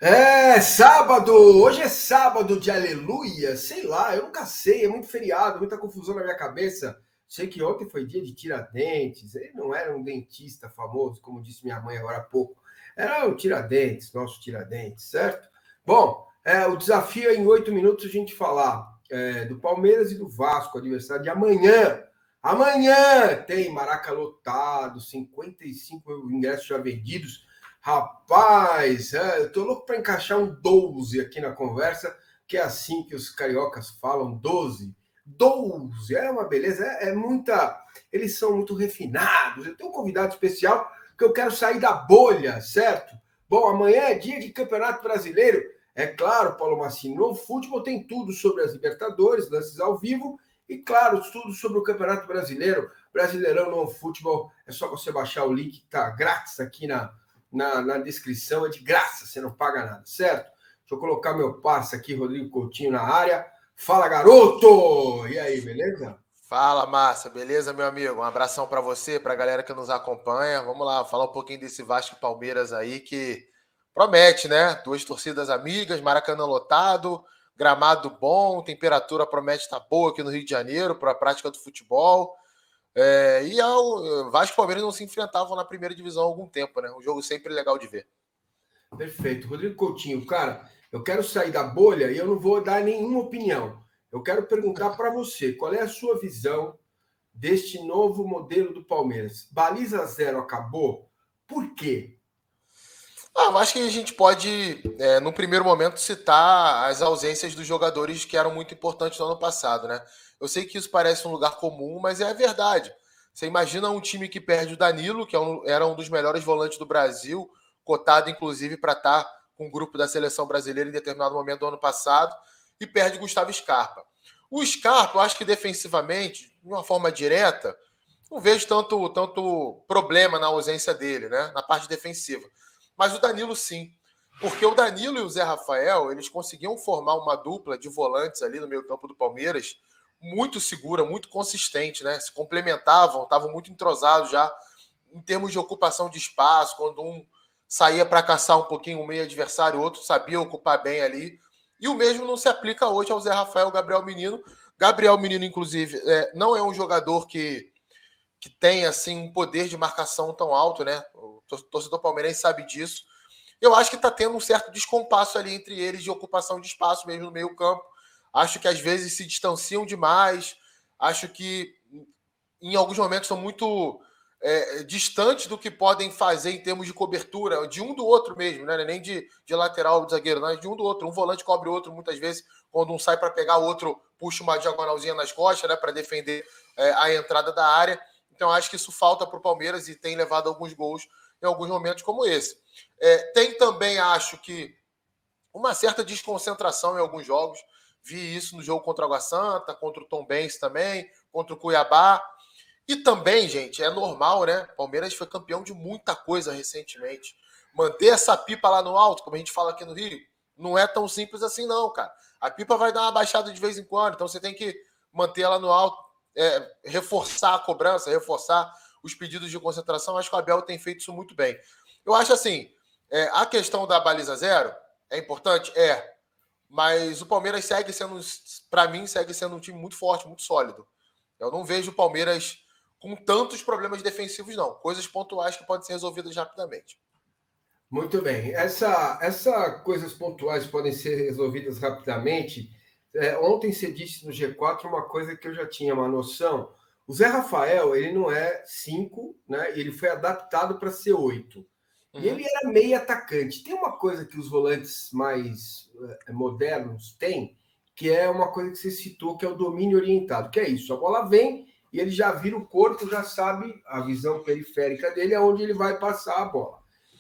É sábado! Hoje é sábado de aleluia, sei lá, eu nunca sei, é muito feriado, muita confusão na minha cabeça. Sei que ontem foi dia de Tiradentes, ele não era um dentista famoso, como disse minha mãe agora há pouco, era o Tiradentes, nosso Tiradentes, certo? Bom, o desafio é em 8 minutos a gente falar do Palmeiras e do Vasco, adversário de amanhã. Amanhã tem Maraca lotado, 55 ingressos já vendidos. Rapaz, eu tô louco para encaixar um 12 aqui na conversa, que é assim que os cariocas falam, 12. 12, é uma beleza, é muita. Eles são muito refinados. Eu tenho um convidado especial que eu quero sair da bolha, certo? Bom, amanhã é dia de Campeonato Brasileiro. É claro, Paulo Massini, no futebol tem tudo sobre as Libertadores, lances ao vivo, e claro, tudo sobre o Campeonato Brasileiro. Brasileirão no futebol, é só você baixar o link que tá grátis aqui na descrição, é de graça, você não paga nada, certo? Deixa eu colocar meu passe aqui, Rodrigo Coutinho na área. Fala, garoto! E aí, beleza? Fala, Márcia, beleza, meu amigo? Um abração pra você, pra galera que nos acompanha. Vamos lá, falar um pouquinho desse Vasco e Palmeiras aí que promete, né? Duas torcidas amigas, Maracanã lotado, gramado bom, temperatura promete estar boa aqui no Rio de Janeiro para a prática do futebol. Vasco e Palmeiras não se enfrentavam na primeira divisão há algum tempo, né? Um jogo sempre legal de ver. Perfeito. Rodrigo Coutinho, cara, eu quero sair da bolha e eu não vou dar nenhuma opinião. Eu quero perguntar para você, qual é a sua visão deste novo modelo do Palmeiras? Baliza zero acabou? Por quê? Eu acho que a gente pode, no primeiro momento, citar as ausências dos jogadores que eram muito importantes no ano passado, né? Eu sei que isso parece um lugar comum, mas é a verdade. Você imagina um time que perde o Danilo, que era um dos melhores volantes do Brasil, cotado inclusive para estar com o grupo da seleção brasileira em determinado momento do ano passado, e perde Gustavo Scarpa. O Scarpa, eu acho que defensivamente, de uma forma direta, não vejo tanto problema na ausência dele, né? Na parte defensiva. Mas o Danilo sim. Porque o Danilo e o Zé Rafael, eles conseguiam formar uma dupla de volantes ali no meio campo do Palmeiras, muito segura, muito consistente, né? Se complementavam, estavam muito entrosados já em termos de ocupação de espaço, quando um saía para caçar um pouquinho o meio adversário, o outro sabia ocupar bem ali. E o mesmo não se aplica hoje ao Zé Rafael, Gabriel Menino. Gabriel Menino, inclusive, não é um jogador que tem assim um poder de marcação tão alto, né? O torcedor palmeirense sabe disso. Eu acho que está tendo um certo descompasso ali entre eles de ocupação de espaço mesmo no meio-campo. Acho que às vezes se distanciam demais. Acho que em alguns momentos são muito distantes do que podem fazer em termos de cobertura, de um do outro mesmo, né? Nem de lateral ou de zagueiro, não, é de um do outro. Um volante cobre o outro muitas vezes, quando um sai para pegar o outro, puxa uma diagonalzinha nas costas, né? Para defender a entrada da área. Então acho que isso falta para o Palmeiras e tem levado alguns gols em alguns momentos como esse. Tem também, acho que, uma certa desconcentração em alguns jogos. Vi isso no jogo contra o Água Santa, contra o Tombense também, contra o Cuiabá. E também, gente, é normal, né? Palmeiras foi campeão de muita coisa recentemente. Manter essa pipa lá no alto, como a gente fala aqui no Rio, não é tão simples assim, não, cara. A pipa vai dar uma baixada de vez em quando, então você tem que manter ela no alto, reforçar a cobrança, reforçar os pedidos de concentração. Acho que o Abel tem feito isso muito bem. Eu acho assim, a questão da baliza zero é importante? É. Mas o Palmeiras segue sendo, para mim, segue sendo um time muito forte, muito sólido. Eu não vejo o Palmeiras com tantos problemas defensivos, não. Coisas pontuais que podem ser resolvidas rapidamente. Muito bem. Essa coisas pontuais podem ser resolvidas rapidamente. Ontem você disse no G4 uma coisa que eu já tinha uma noção. O Zé Rafael, ele não é 5, né? Ele foi adaptado para ser 8. E Uhum. ele era meio atacante. Tem uma coisa que os volantes mais modernos têm, que é uma coisa que você citou, que é o domínio orientado. Que é isso, a bola vem e ele já vira o corpo, já sabe a visão periférica dele, aonde ele vai passar a bola.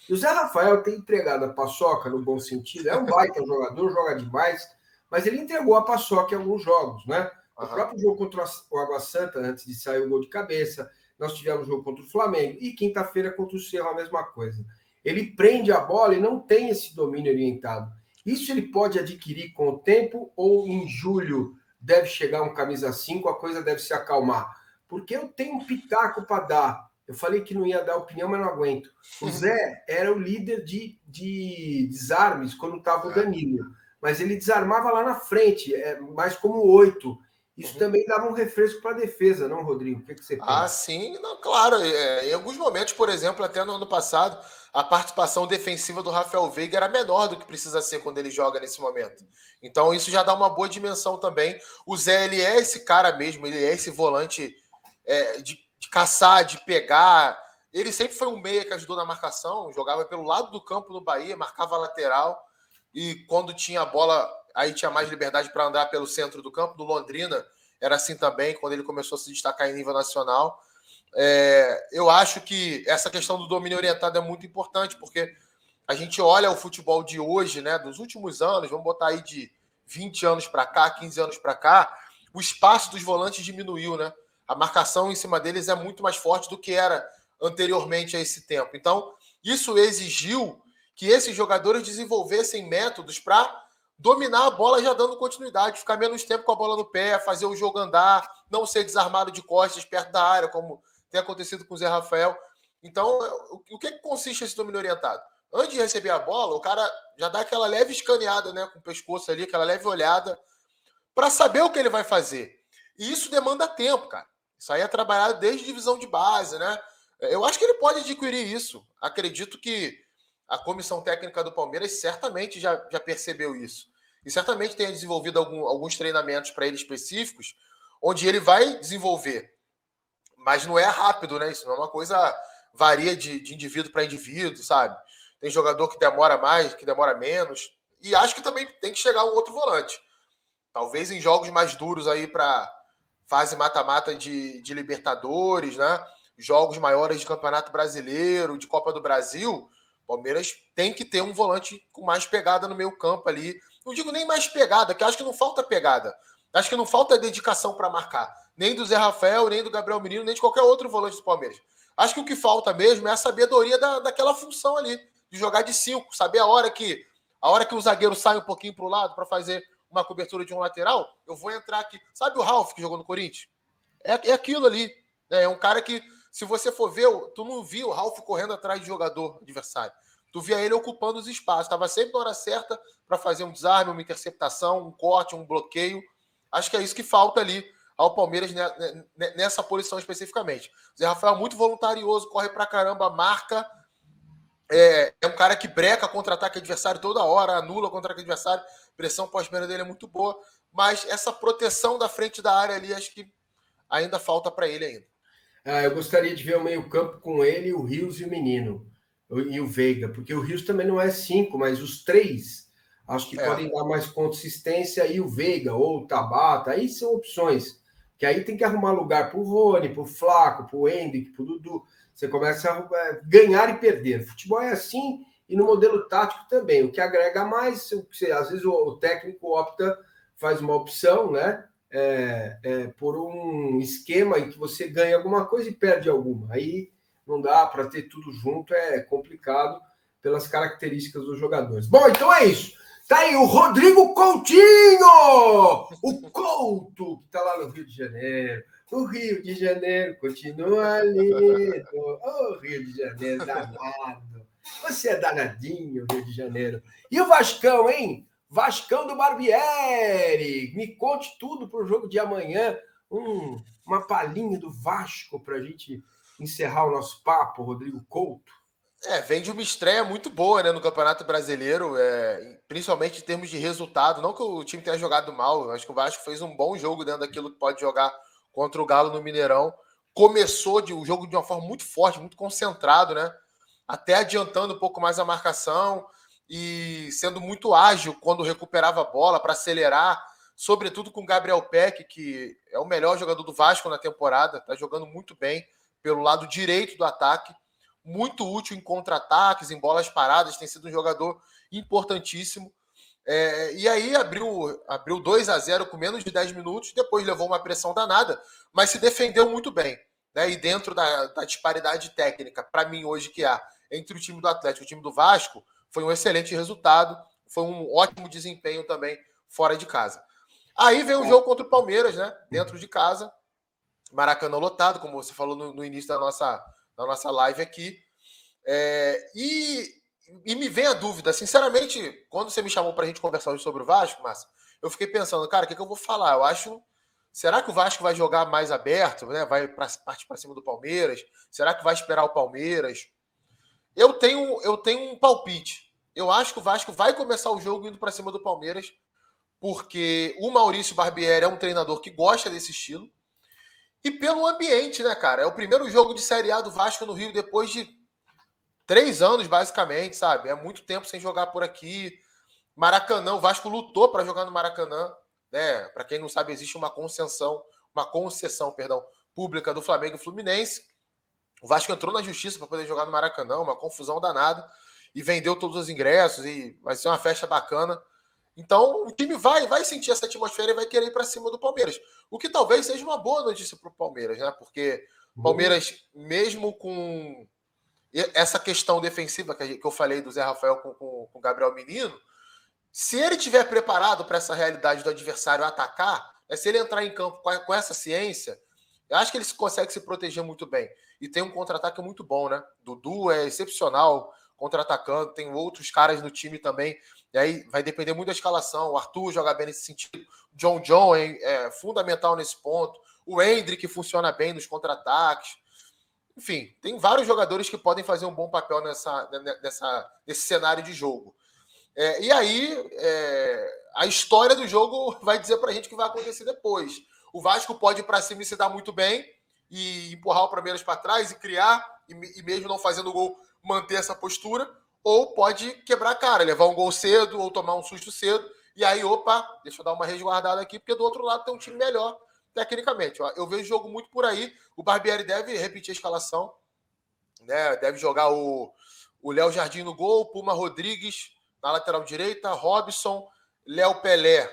E o Zé Rafael tem entregado a paçoca, no bom sentido, é um baita jogador, joga demais, mas ele entregou a paçoca em alguns jogos, né? O Uhum. próprio jogo contra o Água Santa, antes de sair o gol de cabeça, nós tivemos jogo contra o Flamengo, e quinta-feira contra o Cerro a mesma coisa. Ele prende a bola e não tem esse domínio orientado. Isso ele pode adquirir com o tempo, ou em julho deve chegar um camisa 5, a coisa deve se acalmar? Porque eu tenho um pitaco para dar Eu falei que não ia dar opinião, mas não aguento. O Zé era o líder de desarmes quando estava o Danilo. Mas ele desarmava lá na frente, mais como 8. Isso também dava um refresco para a defesa, não, Rodrigo? O que você Ah, pensa? sim, não, claro. Em alguns momentos, por exemplo, até no ano passado, a participação defensiva do Rafael Veiga era menor do que precisa ser quando ele joga nesse momento. Então, isso já dá uma boa dimensão também. O Zé, ele é esse cara mesmo, ele é esse volante de caçar, de pegar. Ele sempre foi um meia que ajudou na marcação, jogava pelo lado do campo no Bahia, marcava a lateral. E quando tinha a bola, aí tinha mais liberdade para andar pelo centro do campo. Do Londrina era assim também, quando ele começou a se destacar em nível nacional. Eu acho que essa questão do domínio orientado é muito importante, porque a gente olha o futebol de hoje, né, dos últimos anos, vamos botar aí de 20 anos para cá, 15 anos para cá, o espaço dos volantes diminuiu, né? A marcação em cima deles é muito mais forte do que era anteriormente a esse tempo. Então, isso exigiu que esses jogadores desenvolvessem métodos para dominar a bola já dando continuidade, ficar menos tempo com a bola no pé, fazer o jogo andar, não ser desarmado de costas perto da área, como tem acontecido com o Zé Rafael. Então, o que consiste esse domínio orientado? Antes de receber a bola, o cara já dá aquela leve escaneada, né, com o pescoço ali, aquela leve olhada, para saber o que ele vai fazer. E isso demanda tempo, cara. Isso aí é trabalhado desde divisão de base, né? Eu acho que ele pode adquirir isso. Acredito que a comissão técnica do Palmeiras certamente já percebeu isso. E certamente tenha desenvolvido alguns treinamentos para ele específicos, onde ele vai desenvolver. Mas não é rápido, né? Isso não é uma coisa, varia de indivíduo para indivíduo, sabe? Tem jogador que demora mais, que demora menos. E acho que também tem que chegar um outro volante. Talvez em jogos mais duros aí para fase mata-mata de Libertadores, né? Jogos maiores de Campeonato Brasileiro, de Copa do Brasil, Palmeiras tem que ter um volante com mais pegada no meio campo ali. Não digo nem mais pegada, que acho que não falta pegada. Acho que não falta dedicação para marcar. Nem do Zé Rafael, nem do Gabriel Menino, nem de qualquer outro volante do Palmeiras. Acho que o que falta mesmo é a sabedoria daquela função ali, de jogar de 5, saber a hora que o zagueiro sai um pouquinho para o lado para fazer uma cobertura de um lateral, eu vou entrar aqui. Sabe o Ralf que jogou no Corinthians? É aquilo ali. É um cara que, se você for ver, tu não viu o Ralf correndo atrás de jogador adversário. Tu via ele ocupando os espaços. Estava sempre na hora certa para fazer um desarme, uma interceptação, um corte, um bloqueio. Acho que é isso que falta ali ao Palmeiras nessa posição especificamente. O Zé Rafael é muito voluntarioso, corre pra caramba, marca. É um cara que breca contra-ataque adversário toda hora, anula contra-ataque adversário. Pressão pós-perda dele é muito boa. Mas essa proteção da frente da área ali, acho que ainda falta para ele ainda. Eu gostaria de ver o meio-campo com ele, o Rios e o Menino. E o Veiga, porque o Rios também não é 5, mas os três acho que podem dar mais consistência. E o Veiga ou o Tabata, aí são opções. Que aí tem que arrumar lugar para o Rony, para o Flaco, para o Henrique, para o Dudu. Você começa a ganhar e perder. Futebol é assim e no modelo tático também. O que agrega mais, às vezes o técnico opta, faz uma opção, né? Por um esquema em que você ganha alguma coisa e perde alguma. Aí não dá para ter tudo junto, é complicado pelas características dos jogadores. Bom, então é isso. Tá aí o Rodrigo Coutinho! O Couto, que está lá no Rio de Janeiro. O Rio de Janeiro continua lindo. O Rio de Janeiro, danado. Você é danadinho, Rio de Janeiro. E o Vascão, hein? Vascão do Barbieri. Me conte tudo para o jogo de amanhã. Uma palhinha do Vasco para a gente encerrar o nosso papo, Rodrigo Couto. Vem de uma estreia muito boa, né, no Campeonato Brasileiro, principalmente em termos de resultado. Não que o time tenha jogado mal, acho que o Vasco fez um bom jogo dentro daquilo que pode jogar contra o Galo no Mineirão. Começou o jogo de uma forma muito forte, muito concentrado, né? Até adiantando um pouco mais a marcação e sendo muito ágil quando recuperava a bola para acelerar, sobretudo com o Gabriel Peck, que é o melhor jogador do Vasco na temporada, está jogando muito bem pelo lado direito do ataque, muito útil em contra-ataques, em bolas paradas, tem sido um jogador importantíssimo. E aí abriu 2-0 com menos de 10 minutos, depois levou uma pressão danada, mas se defendeu muito bem. Né? E dentro da disparidade técnica, para mim, hoje que há entre o time do Atlético e o time do Vasco, foi um excelente resultado, foi um ótimo desempenho também fora de casa. Aí vem o jogo contra o Palmeiras, né? Dentro de casa, Maracanã lotado, como você falou no início na nossa live aqui. E me vem a dúvida, sinceramente, quando você me chamou para a gente conversar hoje sobre o Vasco, Márcio, eu fiquei pensando, cara, o que eu vou falar? Eu acho. Será que o Vasco vai jogar mais aberto, né? Vai partir para cima do Palmeiras? Será que vai esperar o Palmeiras? Eu tenho um palpite. Eu acho que o Vasco vai começar o jogo indo para cima do Palmeiras, porque o Maurício Barbieri é um treinador que gosta desse estilo. E pelo ambiente, né, cara? É o primeiro jogo de Série A do Vasco no Rio depois de 3 anos, basicamente, sabe? É muito tempo sem jogar por aqui. Maracanã, o Vasco lutou para jogar no Maracanã, né? Para quem não sabe, existe uma concessão, perdão, pública do Flamengo e Fluminense. O Vasco entrou na justiça para poder jogar no Maracanã, uma confusão danada, e vendeu todos os ingressos, e vai ser uma festa bacana. Então, o time vai sentir essa atmosfera e vai querer ir para cima do Palmeiras. O que talvez seja uma boa notícia para o Palmeiras, né? Porque o Palmeiras, mesmo com essa questão defensiva que eu falei do Zé Rafael com o Gabriel Menino, se ele estiver preparado para essa realidade do adversário atacar, se ele entrar em campo com essa ciência, eu acho que ele consegue se proteger muito bem. E tem um contra-ataque muito bom, né? Dudu é excepcional contra-atacando, tem outros caras no time também. E aí vai depender muito da escalação. O Arthur joga bem nesse sentido. O John é fundamental nesse ponto. O Hendrick funciona bem nos contra-ataques. Enfim, tem vários jogadores que podem fazer um bom papel nesse cenário de jogo. E aí, a história do jogo vai dizer pra gente o que vai acontecer depois. O Vasco pode ir pra cima e se dar muito bem e empurrar o Palmeiras para trás e criar, e mesmo não fazendo gol, manter essa postura, ou pode quebrar a cara, levar um gol cedo ou tomar um susto cedo, e aí, opa, deixa eu dar uma resguardada aqui, porque do outro lado tem um time melhor, tecnicamente. Eu vejo o jogo muito por aí. O Barbieri deve repetir a escalação, né? Deve jogar o Léo Jardim no gol, Puma Rodrigues na lateral direita, Robson, Léo Pelé,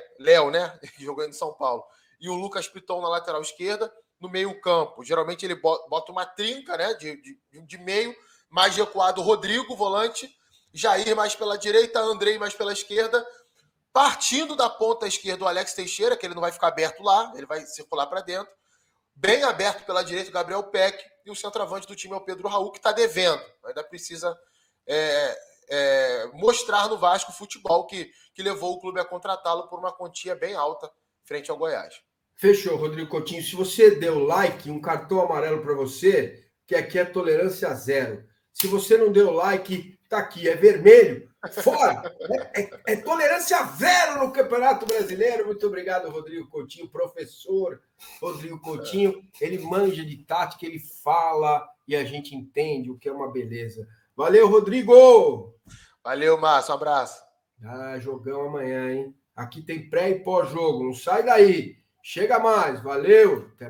né? Que jogou em São Paulo, e o Lucas Piton na lateral esquerda. No meio-campo, geralmente ele bota uma trinca, né? De meio, mais recuado Rodrigo, volante, Jair mais pela direita, Andrei mais pela esquerda. Partindo da ponta esquerda, o Alex Teixeira, que ele não vai ficar aberto lá, ele vai circular para dentro. Bem aberto pela direita, o Gabriel Peck. E o centroavante do time é o Pedro Raul, que está devendo. Ainda precisa mostrar no Vasco o futebol que levou o clube a contratá-lo por uma quantia bem alta frente ao Goiás. Fechou, Rodrigo Coutinho. Se você deu like, um cartão amarelo para você, que aqui é tolerância zero. Se você não deu like, tá aqui, é vermelho, fora. É tolerância zero no Campeonato Brasileiro. Muito obrigado, Rodrigo Coutinho, professor Rodrigo Coutinho. Ele manja de tática, ele fala e a gente entende, o que é uma beleza. Valeu, Rodrigo! Valeu, Márcio, um abraço. Jogão amanhã, hein? Aqui tem pré e pós-jogo, não sai daí. Chega mais, valeu! Até mais.